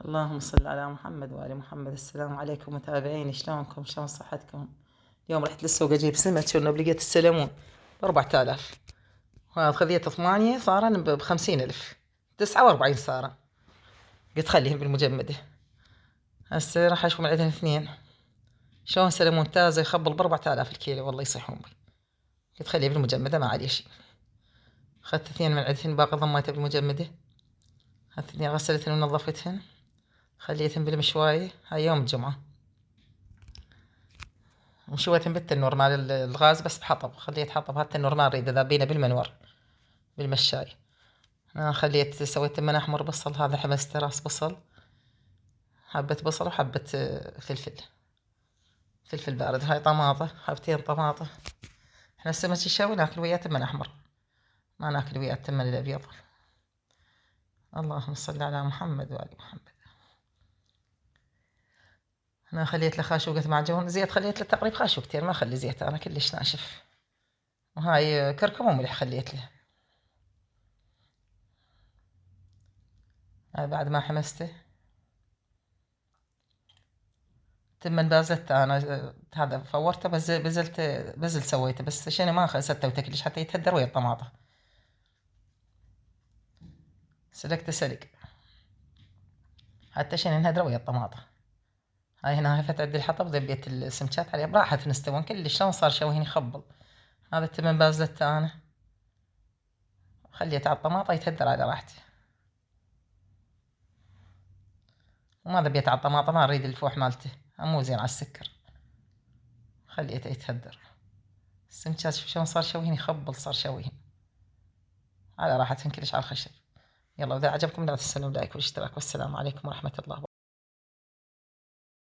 اللهم صل على محمد وآل محمد. السلام عليكم متابعين، شلونكم؟ شلون صحتكم؟ اليوم رحت للسوق اجيب سمك، شنو لقيت السلمون ب4000، وهذا خذيت 8 صارن ب50,000، 49 صارن. قلت خليهم بالمجمدة. هسه راح اشوف من عندهم اثنين، شلون سلمون تازة يخبل ب4000 الكيلو، والله يصيحون بي. قلت خليه بالمجمدة ما عليه شي. اخذت اثنين من عندهن، باقي ضميته بالمجمدة. الاثنين غسلتهن ونظفتهن، خليتهن بالمشواية. هاي يوم الجمعة، وشويتهن بالتنور مال الغاز بس بحطب، خليت حطب. هذا التنور ما نريده، ذابينه بالمنور بالمشاي. انا خليت سويت من احمر بصل، هذا حمسته راس بصل، حبة بصل وحبة فلفل بارد. هاي طماطة، حبتين طماطة. احنا السمك الشوي ناكل وياه تمن احمر، ما ناكل وياه التمن الابيض. اللهم صل على محمد وآل محمد. انا خليت له خاشوقة معجون زيت، خليت له تقريبا خاشوقتين، ما اخلي زيت انا كلش ناشف. وهاي كركم وملح خليت له. هاي بعد ما حمسته تمن بازته انا، هذا فورته بزل سويته، بس شنو ما خسته وتكلش حتى يتهدر ويا الطماطة. سلقته سلق حتى شنو انهدر ويا الطماطة. هاي هنا هفت عندي الحطب، ذبيت السمكات عليه براحة نستوون كلش، شلون صار شويهن يخبل. هذا التمن بازته انا خليته على الطماطة يتهدر على راحته، وما ذبيت على الطماطة، ما اريد الفوح مالته، مو زين على السكر، خليته يتهدر. السمكات شوف شلون صار شويهن يخبل، صار شويهن على راحتهن كلش على الخشب. يلا، وإذا عجبكم لا تنسوا اللايك والاشتراك، والسلام عليكم ورحمة الله.